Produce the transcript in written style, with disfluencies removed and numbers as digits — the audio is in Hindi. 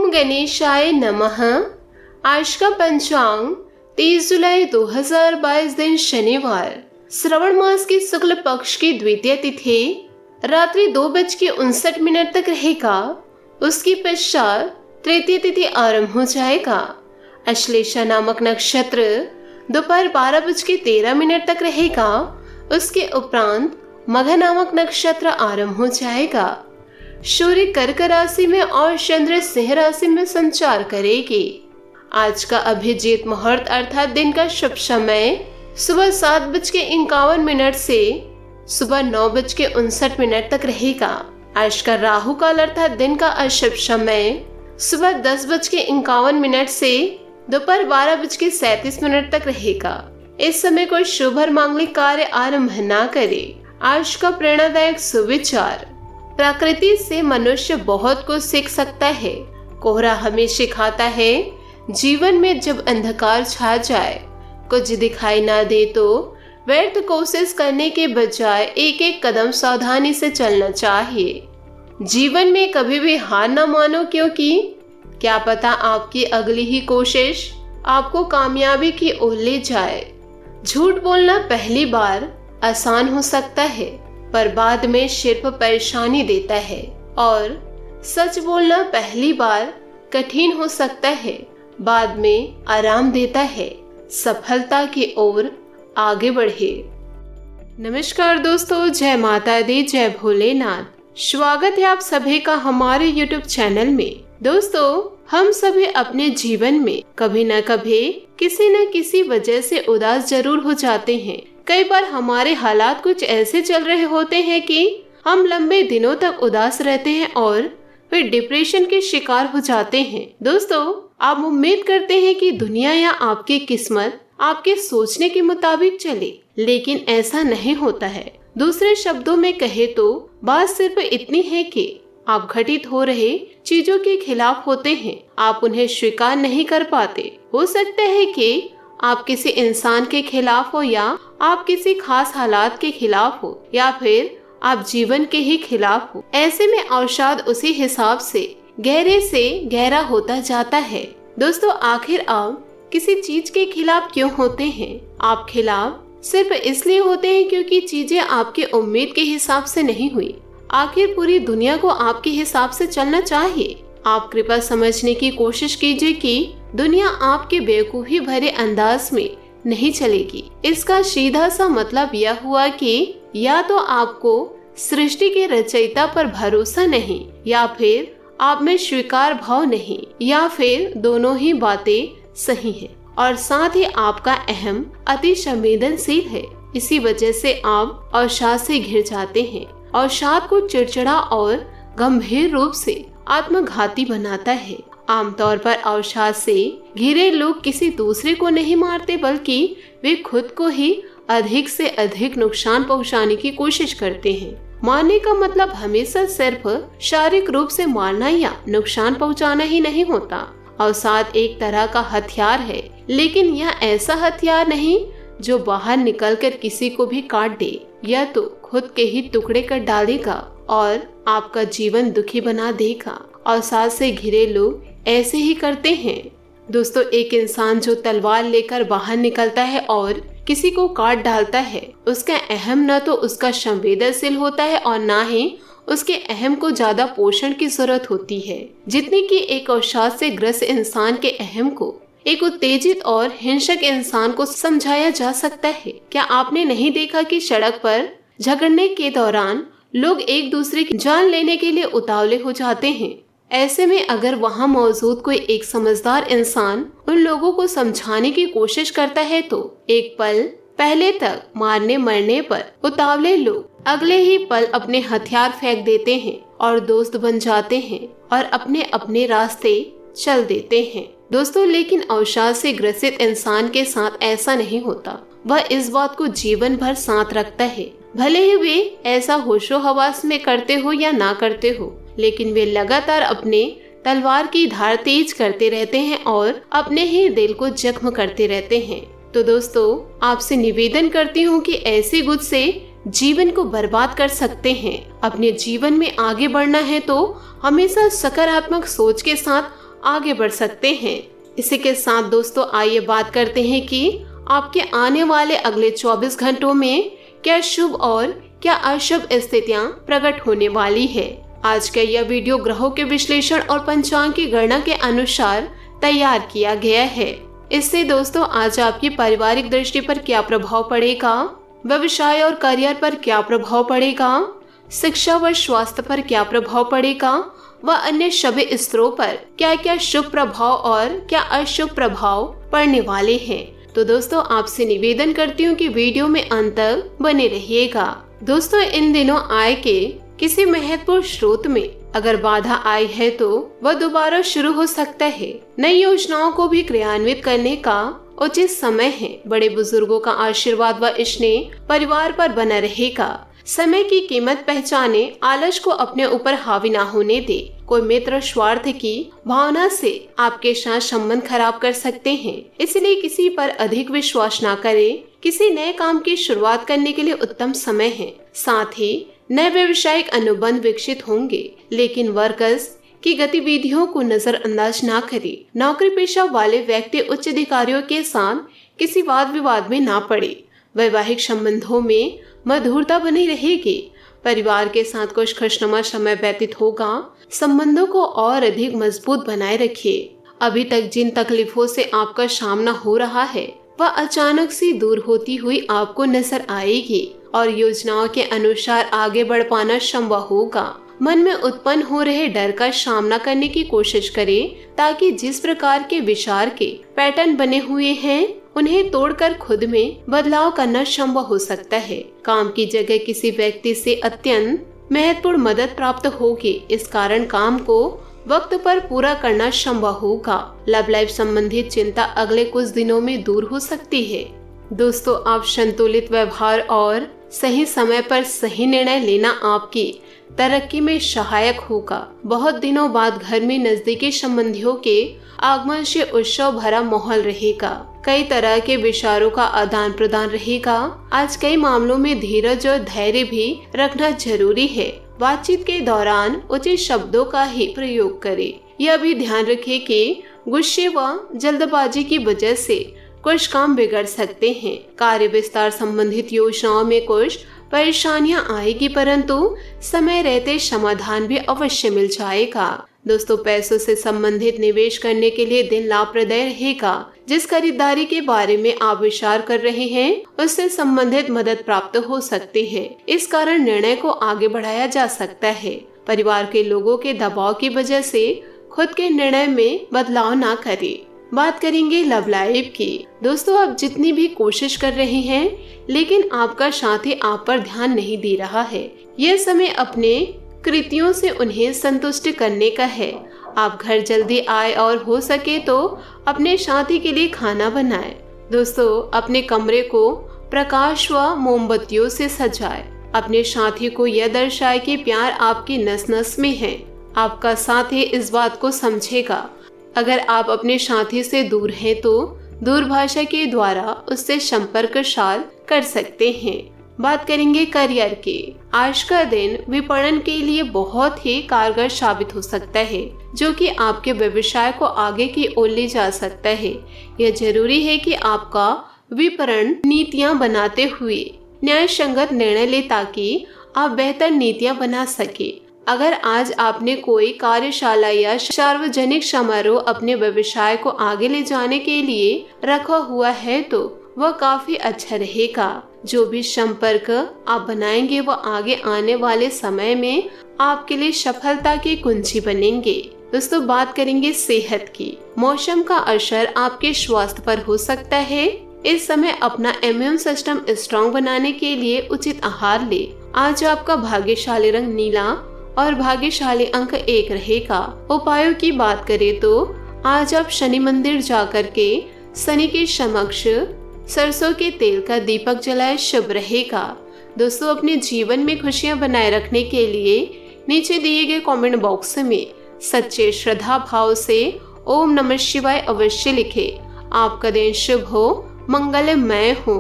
ओम गणेशाय नमः। आज का पंचांग 30 जुलाई 2022 दिन शनिवार, श्रवण मास की शुक्ल पक्ष की द्वितीय तिथि रात्रि 2:59 तक रहेगा। उसकी पश्चात तृतीय तिथि आरंभ हो जाएगा। अश्लेषा नामक नक्षत्र दोपहर 12:13 तक रहेगा। उसके उपरांत मघ नामक नक्षत्र आरंभ हो जाएगा। सूर्य कर्क राशि में और चंद्र सिंह राशि में संचार करेगी। आज का अभिजीत मुहूर्त अर्थात दिन का शुभ समय सुबह 7:51 से सुबह 9:59 तक रहेगा। आज का राहु काल अर्थात दिन का अशुभ समय सुबह 10:51 से दोपहर 12:37 तक रहेगा। इस समय कोई शुभ और मांगलिक कार्य आरंभ न करे। आज का प्रेरणादायक सुविचार, प्रकृति से मनुष्य बहुत कुछ सीख सकता है। कोहरा हमें सिखाता है जीवन में जब अंधकार छा जाए, कुछ दिखाई ना दे तो व्यर्थ कोशिश करने के बजाय एक एक कदम सावधानी से चलना चाहिए। जीवन में कभी भी हार ना मानो, क्योंकि क्या पता आपकी अगली ही कोशिश आपको कामयाबी की ओर ले जाए। झूठ बोलना पहली बार आसान हो सकता है, पर बाद में सिर्फ परेशानी देता है, और सच बोलना पहली बार कठिन हो सकता है, बाद में आराम देता है। सफलता की ओर आगे बढ़े। नमस्कार दोस्तों, जय माता दी, जय भोलेनाथ। स्वागत है आप सभी का हमारे YouTube चैनल में। दोस्तों, हम सभी अपने जीवन में कभी न कभी किसी न किसी वजह से उदास जरूर हो जाते हैं। कई बार हमारे हालात कुछ ऐसे चल रहे होते हैं कि हम लंबे दिनों तक उदास रहते हैं और फिर डिप्रेशन के शिकार हो जाते हैं। दोस्तों, आप उम्मीद करते हैं कि दुनिया या आपकी किस्मत आपके सोचने के मुताबिक चले, लेकिन ऐसा नहीं होता है। दूसरे शब्दों में कहे तो बात सिर्फ इतनी है कि आप घटित हो रहे चीजों के खिलाफ होते हैं। आप उन्हें स्वीकार नहीं कर पाते। हो सकता है कि आप किसी इंसान के खिलाफ हो, या आप किसी खास हालात के खिलाफ हो, या फिर आप जीवन के ही खिलाफ हो। ऐसे में अवसाद उसी हिसाब से गहरा होता जाता है। दोस्तों, आखिर आप किसी चीज के खिलाफ क्यों होते हैं? आप खिलाफ सिर्फ इसलिए होते हैं क्योंकि चीजें आपकी उम्मीद के हिसाब से नहीं हुई। आखिर पूरी दुनिया को आपके हिसाब से चलना चाहिए। आप कृपया समझने की कोशिश कीजिए कि दुनिया आपके बेवकूफी भरे अंदाज में नहीं चलेगी। इसका सीधा सा मतलब यह हुआ कि या तो आपको सृष्टि के रचयिता पर भरोसा नहीं, या फिर आप में स्वीकार भाव नहीं, या फिर दोनों ही बातें सही हैं। और साथ ही आपका अहम अति संवेदनशील है। इसी वजह से आप अवसाद से घिर जाते हैं। अवसाद को चिड़चिड़ा और गंभीर रूप से आत्मघाती बनाता है। आमतौर पर अवसाद से घिरे लोग किसी दूसरे को नहीं मारते, बल्कि वे खुद को ही अधिक से अधिक नुकसान पहुंचाने की कोशिश करते हैं। मारने का मतलब हमेशा सिर्फ शारीरिक रूप से मारना या नुकसान पहुंचाना ही नहीं होता। अवसाद एक तरह का हथियार है, लेकिन यह ऐसा हथियार नहीं जो बाहर निकलकर किसी को भी काट दे। यह तो खुद के ही टुकड़े कर डालेगा और आपका जीवन दुखी बना देगा। अवसाद से घिरे लोग ऐसे ही करते हैं। दोस्तों, एक इंसान जो तलवार लेकर बाहर निकलता है और किसी को काट डालता है, उसका अहम न तो उसका संवेदनशील होता है और न ही उसके अहम को ज्यादा पोषण की जरूरत होती है, जितनी कि एक अवसाद से ग्रस्त इंसान के अहम को एक उत्तेजित और हिंसक इंसान को समझाया जा सकता है। क्या आपने नहीं देखा कि सड़क पर झगड़ने के दौरान लोग एक दूसरे की जान लेने के लिए उतावले हो जाते हैं? ऐसे में अगर वहां मौजूद कोई एक समझदार इंसान उन लोगों को समझाने की कोशिश करता है, तो एक पल पहले तक मारने मरने पर उतावले लोग अगले ही पल अपने हथियार फेंक देते हैं और दोस्त बन जाते हैं और अपने अपने रास्ते चल देते हैं। दोस्तों, लेकिन अवसाद से ग्रसित इंसान के साथ ऐसा नहीं होता। वह इस बात को जीवन भर साथ रखता है। भले ही वे ऐसा होशो हवास में करते हो या ना करते हो, लेकिन वे लगातार अपने तलवार की धार तेज करते रहते हैं और अपने ही दिल को जख्म करते रहते हैं। तो दोस्तों, आपसे निवेदन करती हूँ कि ऐसे गुस्से जीवन को बर्बाद कर सकते हैं। अपने जीवन में आगे बढ़ना है तो हमेशा सकारात्मक सोच के साथ आगे बढ़ सकते हैं। इसी के साथ दोस्तों आइए बात करते हैं कि आपके आने वाले अगले 24 घंटों में क्या शुभ और क्या अशुभ स्थितियां प्रकट होने वाली है। आज का यह वीडियो ग्रहों के विश्लेषण और पंचांग की गणना के अनुसार तैयार किया गया है। इससे दोस्तों आज आपकी पारिवारिक दृष्टि पर क्या प्रभाव पड़ेगा, व्यवसाय और करियर पर क्या प्रभाव पड़ेगा, शिक्षा व स्वास्थ्य पर क्या प्रभाव पड़ेगा व अन्य सभी स्तरों पर क्या क्या शुभ प्रभाव और क्या अशुभ प्रभाव पड़ने वाले हैं। तो दोस्तों आपसे निवेदन करती हूँ कि वीडियो में अंत तक बने रहिएगा। दोस्तों इन दिनों आय के किसी महत्वपूर्ण स्रोत में अगर बाधा आई है तो वह दोबारा शुरू हो सकता है। नई योजनाओं को भी क्रियान्वित करने का उचित समय है। बड़े बुजुर्गों का आशीर्वाद व स्नेह परिवार पर बना रहेगा। समय की कीमत पहचाने, आलस को अपने ऊपर हावी ना होने दे। कोई मित्र स्वार्थ की भावना से आपके साथ संबंध खराब कर सकते हैं, इसलिए किसी पर अधिक विश्वास ना करें। किसी नए काम की शुरुआत करने के लिए उत्तम समय है। साथ ही नए व्यवसायिक अनुबंध विकसित होंगे, लेकिन वर्कर्स की गतिविधियों को नजरअंदाज ना करें। नौकरी पेशा वाले व्यक्ति उच्च अधिकारियों के साथ किसी वाद विवाद में ना पड़े। वैवाहिक संबंधों में मधुरता बनी रहेगी। परिवार के साथ कुछ खुशनुमा समय व्यतीत होगा। संबंधों को और अधिक मजबूत बनाए रखिए। अभी तक जिन तकलीफों से आपका सामना हो रहा है वह अचानक से दूर होती हुई आपको नजर आएगी और योजनाओं के अनुसार आगे बढ़ पाना संभव होगा। मन में उत्पन्न हो रहे डर का सामना करने की कोशिश करें, ताकि जिस प्रकार के विचार के पैटर्न बने हुए हैं उन्हें तोड़कर खुद में बदलाव करना संभव हो सकता है। काम की जगह किसी व्यक्ति से अत्यंत महत्वपूर्ण मदद प्राप्त होगी। इस कारण काम को वक्त पर पूरा करना संभव होगा। लव लाइफ संबंधित चिंता अगले कुछ दिनों में दूर हो सकती है। दोस्तों आप संतुलित व्यवहार और सही समय पर सही निर्णय लेना आपकी तरक्की में सहायक होगा। बहुत दिनों बाद घर में नजदीकी संबंधियों के आगमन से उत्सव भरा माहौल रहेगा। कई तरह के विचारों का आदान प्रदान रहेगा। आज कई मामलों में धीरज और धैर्य भी रखना जरूरी है। बातचीत के दौरान उचित शब्दों का ही प्रयोग करें। यह भी ध्यान रखें कि गुस्से व जल्दबाजी की वजह से कुछ काम बिगड़ सकते हैं। कार्य विस्तार संबंधित योजनाओं में कुछ परेशानियां आएगी, परंतु समय रहते समाधान भी अवश्य मिल जाएगा। दोस्तों पैसों से संबंधित निवेश करने के लिए दिन लाभप्रद रहेगा। जिस खरीदारी के बारे में आप विचार कर रहे हैं उससे संबंधित मदद प्राप्त हो सकती है। इस कारण निर्णय को आगे बढ़ाया जा सकता है। परिवार के लोगों के दबाव की वजह से खुद के निर्णय में बदलाव ना करें। बात करेंगे लव लाइफ की। दोस्तों आप जितनी भी कोशिश कर रहे हैं, लेकिन आपका साथी आप पर ध्यान नहीं दे रहा है। यह समय अपने कृतियों से उन्हें संतुष्ट करने का है। आप घर जल्दी आए और हो सके तो अपने साथी के लिए खाना बनाएं। दोस्तों अपने कमरे को प्रकाश व मोमबत्तियों से सजाएं। अपने साथी को यह दर्शाए कि प्यार आपकी नस नस में है। आपका साथी इस बात को समझेगा। अगर आप अपने साथी से दूर हैं तो दूरभाषा के द्वारा उससे संपर्क साध कर सकते हैं। बात करेंगे करियर की। आज का दिन विपणन के लिए बहुत ही कारगर साबित हो सकता है, जो कि आपके व्यवसाय को आगे की ओर ले जा सकता है। यह जरूरी है कि आपका विपणन नीतियां बनाते हुए न्याय संगत निर्णय ले, ताकि आप बेहतर नीतियां बना सके। अगर आज आपने कोई कार्यशाला या सार्वजनिक समारोह अपने व्यवसाय को आगे ले जाने के लिए रखा हुआ है तो वह काफी अच्छा रहेगा। जो भी संपर्क आप बनाएंगे वो आगे आने वाले समय में आपके लिए सफलता की कुंजी बनेंगे। दोस्तों बात करेंगे सेहत की। मौसम का असर आपके स्वास्थ्य पर हो सकता है। इस समय अपना इम्यून सिस्टम स्ट्रॉन्ग बनाने के लिए उचित आहार ले। आज आपका भाग्यशाली रंग नीला और भाग्यशाली अंक 1 रहेगा। उपायों की बात करें तो आज आप शनि मंदिर जाकर के शनि के समक्ष सरसों के तेल का दीपक जलाए, शुभ रहेगा। दोस्तों अपने जीवन में खुशियां बनाए रखने के लिए नीचे दिए गए कमेंट बॉक्स में सच्चे श्रद्धा भाव से ओम नमः शिवाय अवश्य लिखें। आपका दिन शुभ हो, मंगलमय हो।